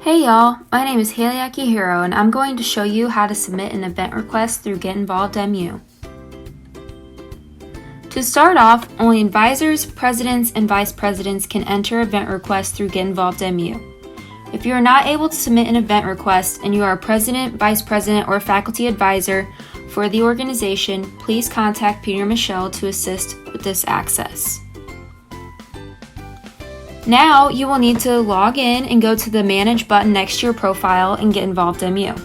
Hey y'all, my name is Haley Akihiro and I'm going to show you how to submit an event request through GetInvolvedMU. To start off, only advisors, presidents, and vice presidents can enter event requests through GetInvolvedMU. If you are not able to submit an event request and you are a president, vice president, or faculty advisor for the organization, please contact Peter and Michelle to assist with this access. Now you will need to log in and go to the Manage button next to your profile and GetInvolvedMU.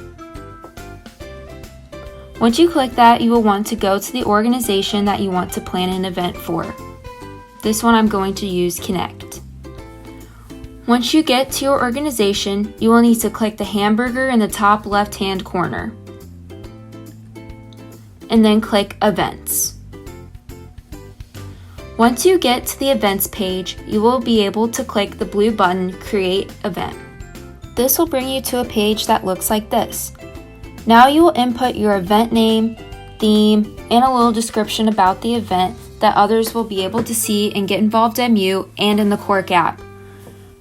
Once you click that, you will want to go to the organization that you want to plan an event for. This one I'm going to use Connect. Once you get to your organization, you will need to click the hamburger in the top left-hand corner and then click Events. Once you get to the events page, you will be able to click the blue button, Create Event. This will bring you to a page that looks like this. Now you will input your event name, theme, and a little description about the event that others will be able to see in GetInvolvedMU and in the Quark app.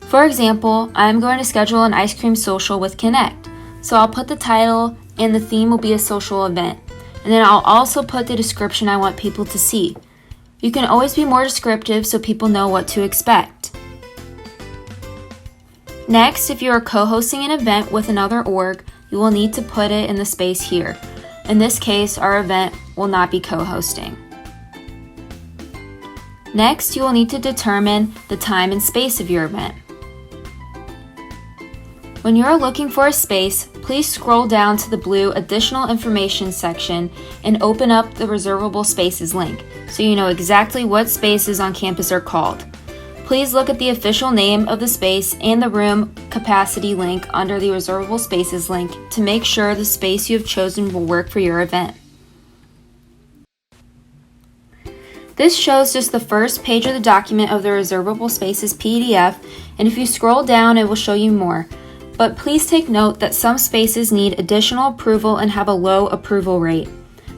For example, I'm going to schedule an ice cream social with Connect, so I'll put the title and the theme will be a social event, and then I'll also put the description I want people to see. You can always be more descriptive so people know what to expect. Next, if you are co-hosting an event with another org, you will need to put it in the space here. In this case, our event will not be co-hosting. Next, you will need to determine the time and space of your event. When you are looking for a space, please scroll down to the blue Additional Information section and open up the Reservable Spaces link so you know exactly what spaces on campus are called. Please look at the official name of the space and the room capacity link under the Reservable Spaces link to make sure the space you have chosen will work for your event. This shows just the first page of the document of the Reservable Spaces PDF, and if you scroll down, it will show you more. But please take note that some spaces need additional approval and have a low approval rate.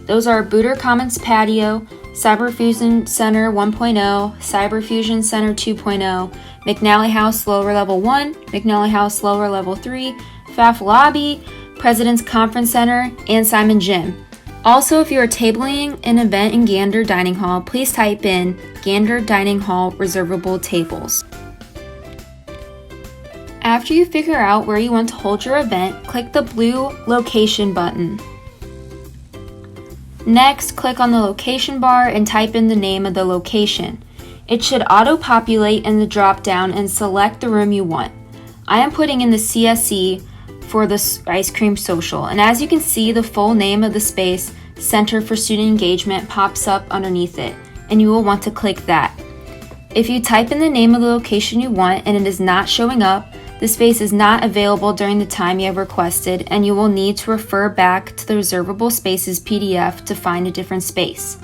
Those are Booter Commons Patio, Cyberfusion Center 1.0, Cyberfusion Center 2.0, McNally House Lower Level 1, McNally House Lower Level 3, FAF Lobby, President's Conference Center, and Simon Gym. Also, if you are tabling an event in Gander Dining Hall, please type in Gander Dining Hall Reservable Tables. After you figure out where you want to hold your event, click the blue Location button. Next, click on the location bar and type in the name of the location. It should auto-populate in the drop-down and select the room you want. I am putting in the CSE for the ice cream social, and as you can see, the full name of the space, Center for Student Engagement, pops up underneath it, and you will want to click that. If you type in the name of the location you want and it is not showing up, the space is not available during the time you have requested, and you will need to refer back to the Reservable Spaces PDF to find a different space.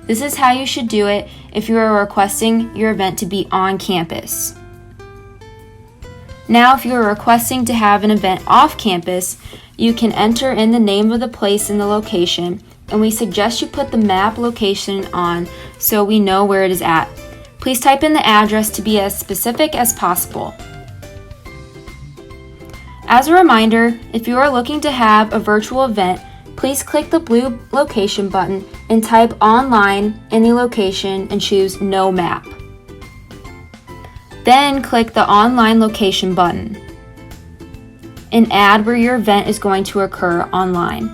This is how you should do it if you are requesting your event to be on campus. Now, if you are requesting to have an event off campus, you can enter in the name of the place and the location, and we suggest you put the map location on so we know where it is at. Please type in the address to be as specific as possible. As a reminder, if you are looking to have a virtual event, please click the blue location button and type online in the location and choose No Map. Then click the online location button and add where your event is going to occur online.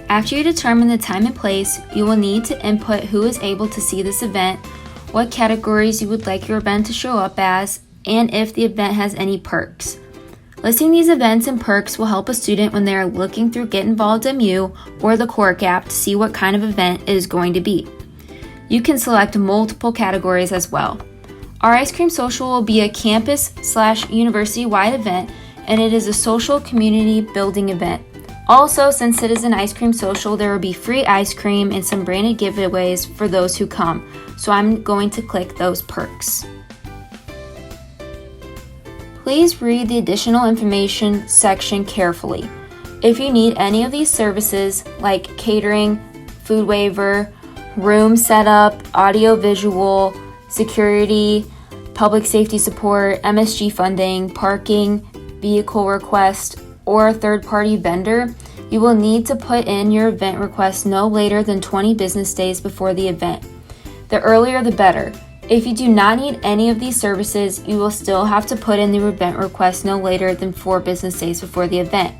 After you determine the time and place, you will need to input who is able to see this event, what categories you would like your event to show up as, and if the event has any perks. Listing these events and perks will help a student when they are looking through GetInvolvedMU or the Quark app to see what kind of event it is going to be. You can select multiple categories as well. Our ice cream social will be a campus/university-wide event, and it is a social community building event. Also, since it is an ice cream social, there will be free ice cream and some branded giveaways for those who come, so I'm going to click those perks. Please read the additional information section carefully. If you need any of these services like catering, food waiver, room setup, audio visual, security, public safety support, MSG funding, parking, vehicle request, or a third-party vendor, you will need to put in your event request no later than 20 business days before the event. The earlier the better. If you do not need any of these services, you will still have to put in the event request no later than 4 business days before the event.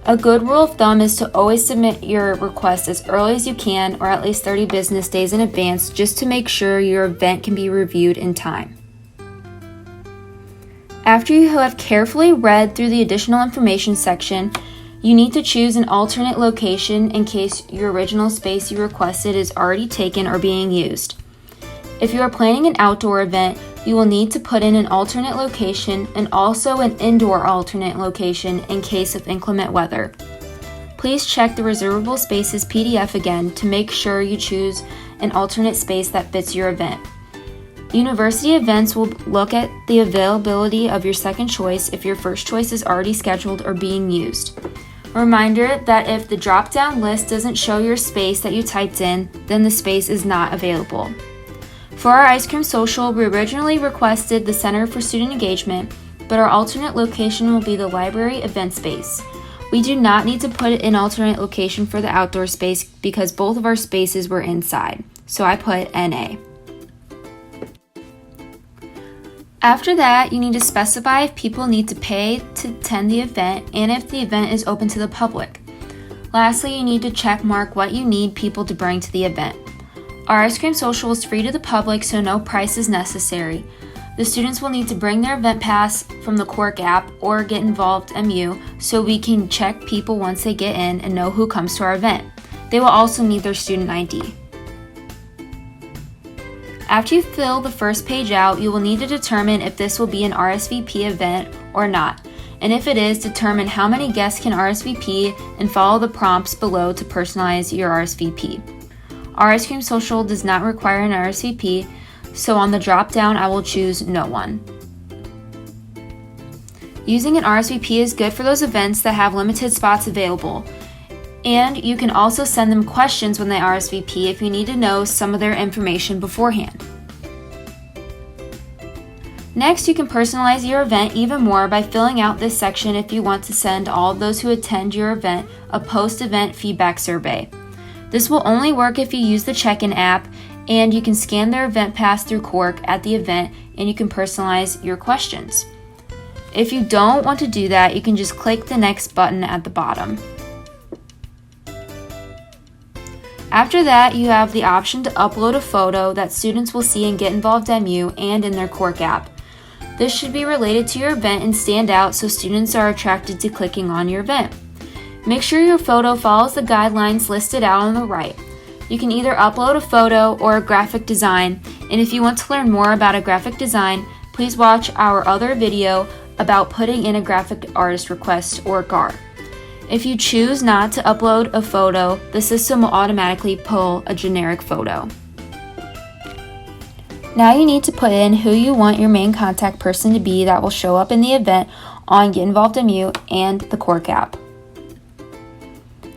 A good rule of thumb is to always submit your request as early as you can, or at least 30 business days in advance, just to make sure your event can be reviewed in time. After you have carefully read through the additional information section, you need to choose an alternate location in case your original space you requested is already taken or being used. If you are planning an outdoor event, you will need to put in an alternate location and also an indoor alternate location in case of inclement weather. Please check the reservable spaces PDF again to make sure you choose an alternate space that fits your event. University events will look at the availability of your second choice if your first choice is already scheduled or being used. A reminder that if the drop-down list doesn't show your space that you typed in, then the space is not available. For our ice cream social, we originally requested the Center for Student Engagement, but our alternate location will be the library event space. We do not need to put an alternate location for the outdoor space because both of our spaces were inside, so I put NA. After that, you need to specify if people need to pay to attend the event and if the event is open to the public. Lastly, you need to check mark what you need people to bring to the event. Our ice cream social is free to the public, so no price is necessary. The students will need to bring their event pass from the Quark app or GetInvolvedMU so we can check people once they get in and know who comes to our event. They will also need their student ID. After you fill the first page out, you will need to determine if this will be an RSVP event or not, and if it is, determine how many guests can RSVP and follow the prompts below to personalize your RSVP. Our ice cream social does not require an RSVP, so on the drop-down I will choose no one. Using an RSVP is good for those events that have limited spots available, and you can also send them questions when they RSVP if you need to know some of their information beforehand. Next, you can personalize your event even more by filling out this section if you want to send all of those who attend your event a post-event feedback survey. This will only work if you use the check-in app, and you can scan their event pass through Quark at the event and you can personalize your questions. If you don't want to do that, you can just click the next button at the bottom. After that, you have the option to upload a photo that students will see in GetInvolvedMU and in their Quark app. This should be related to your event and stand out so students are attracted to clicking on your event. Make sure your photo follows the guidelines listed out on the right. You can either upload a photo or a graphic design, and if you want to learn more about a graphic design, please watch our other video about putting in a graphic artist request or GAR. If you choose not to upload a photo, the system will automatically pull a generic photo. Now you need to put in who you want your main contact person to be that will show up in the event on GetInvolvedMU and the Quark app.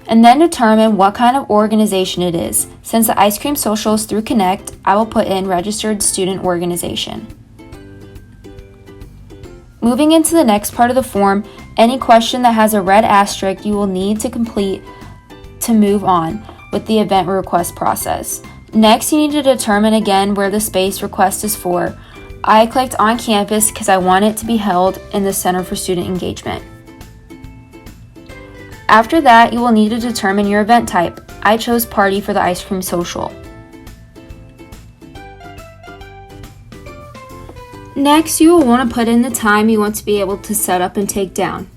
And then determine what kind of organization it is. Since the ice cream social is through Connect, I will put in registered student organization. Moving into the next part of the form, any question that has a red asterisk you will need to complete to move on with the event request process. Next, you need to determine again where the space request is for. I clicked on campus because I want it to be held in the Center for Student Engagement. After that, you will need to determine your event type. I chose party for the ice cream social. Next, you will want to put in the time you want to be able to set up and take down.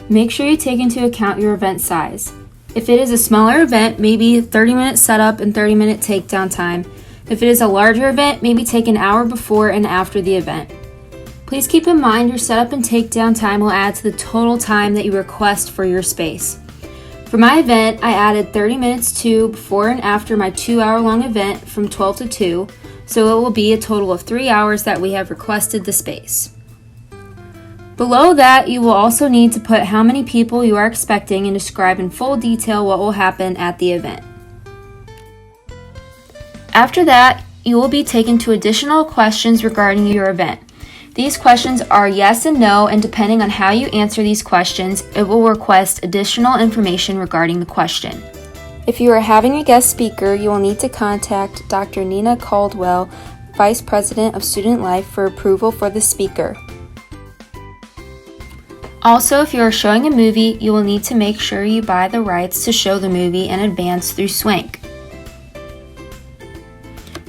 Make sure you take into account your event size. If it is a smaller event, maybe 30-minute setup and 30-minute takedown time. If it is a larger event, maybe take an hour before and after the event. Please keep in mind your setup and takedown time will add to the total time that you request for your space. For my event, I added 30 minutes to before and after my 2-hour-long event from 12 to 2, so it will be a total of 3 hours that we have requested the space. Below that, you will also need to put how many people you are expecting and describe in full detail what will happen at the event. After that, you will be taken to additional questions regarding your event. These questions are yes and no, and depending on how you answer these questions, it will request additional information regarding the question. If you are having a guest speaker, you will need to contact Dr. Nina Caldwell, Vice President of Student Life, for approval for the speaker. Also, if you are showing a movie, you will need to make sure you buy the rights to show the movie in advance through Swank.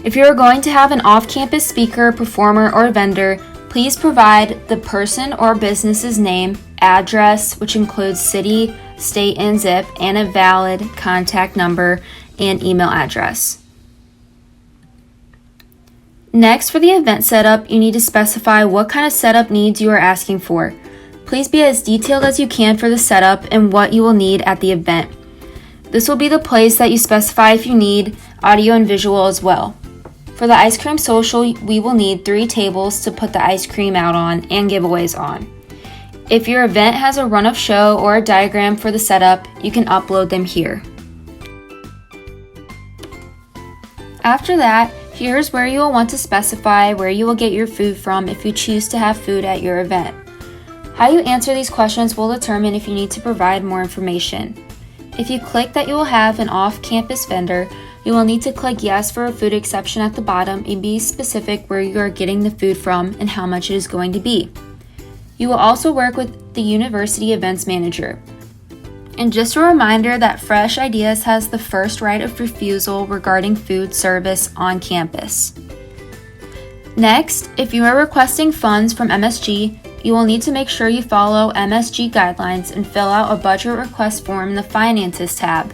If you are going to have an off-campus speaker, performer, or vendor, please provide the person or business's name, address, which includes city, state, and zip, and a valid contact number and email address. Next, for the event setup, you need to specify what kind of setup needs you are asking for. Please be as detailed as you can for the setup and what you will need at the event. This will be the place that you specify if you need audio and visual as well. For the ice cream social, we will need 3 tables to put the ice cream out on and giveaways on. If your event has a run of show or a diagram for the setup, you can upload them here. After that, here's where you will want to specify where you will get your food from if you choose to have food at your event. How you answer these questions will determine if you need to provide more information. If you click that you will have an off-campus vendor, you will need to click yes for a food exception at the bottom and be specific where you are getting the food from and how much it is going to be. You will also work with the University Events Manager. And just a reminder that Fresh Ideas has the first right of refusal regarding food service on campus. Next, if you are requesting funds from MSG, you will need to make sure you follow MSG guidelines and fill out a budget request form in the Finances tab.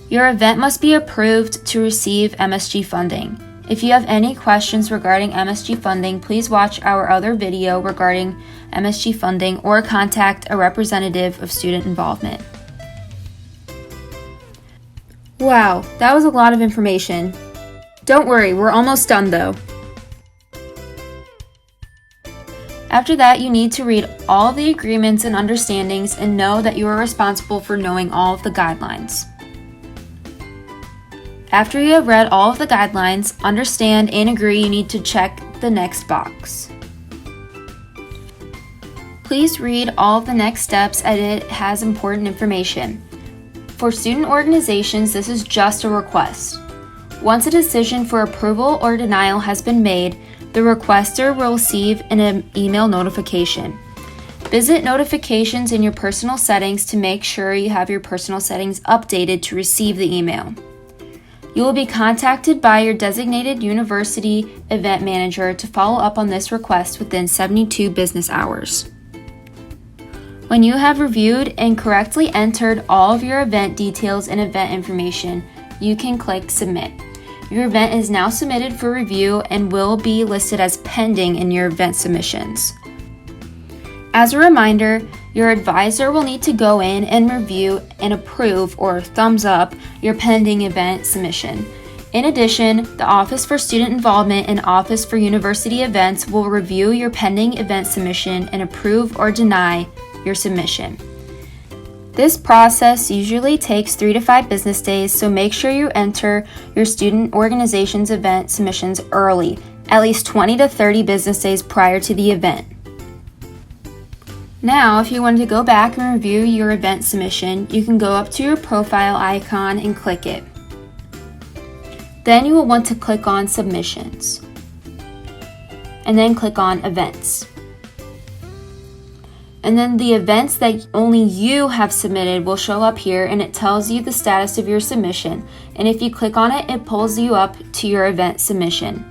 Your event must be approved to receive MSG funding. If you have any questions regarding MSG funding, please watch our other video regarding MSG funding or contact a representative of student involvement. Wow, that was a lot of information. Don't worry, we're almost done though. After that, you need to read all of the agreements and understandings and know that you are responsible for knowing all of the guidelines. After you have read all of the guidelines, understand and agree, you need to check the next box. Please read all of the next steps as it has important information. For student organizations, this is just a request. Once a decision for approval or denial has been made, the requester will receive an email notification. Visit notifications in your personal settings to make sure you have your personal settings updated to receive the email. You will be contacted by your designated university event manager to follow up on this request within 72 business hours. When you have reviewed and correctly entered all of your event details and event information, you can click Submit. Your event is now submitted for review and will be listed as pending in your event submissions. As a reminder, your advisor will need to go in and review and approve or thumbs up your pending event submission. In addition, the Office for Student Involvement and Office for University Events will review your pending event submission and approve or deny your submission. This process usually takes 3 to 5 business days, so make sure you enter your student organization's event submissions early, at least 20 to 30 business days prior to the event. Now, if you want to go back and review your event submission, you can go up to your profile icon and click it. Then you will want to click on Submissions, and then click on Events. And then the events that only you have submitted will show up here, and it tells you the status of your submission. And if you click on it, it pulls you up to your event submission.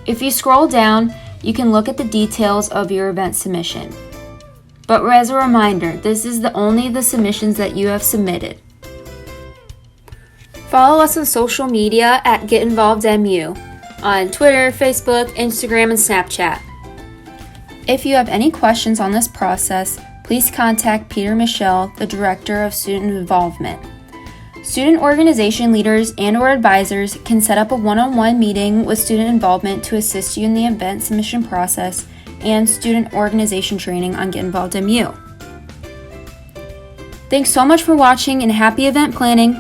If you scroll down, you can look at the details of your event submission. But as a reminder, this is only the submissions that you have submitted. Follow us on social media at GetInvolvedMU on Twitter, Facebook, Instagram, and Snapchat. If you have any questions on this process, please contact Peter Michelle, the Director of Student Involvement. Student organization leaders and/or advisors can set up a one-on-one meeting with student involvement to assist you in the event submission process and student organization training on GetInvolvedMU. Thanks so much for watching and happy event planning!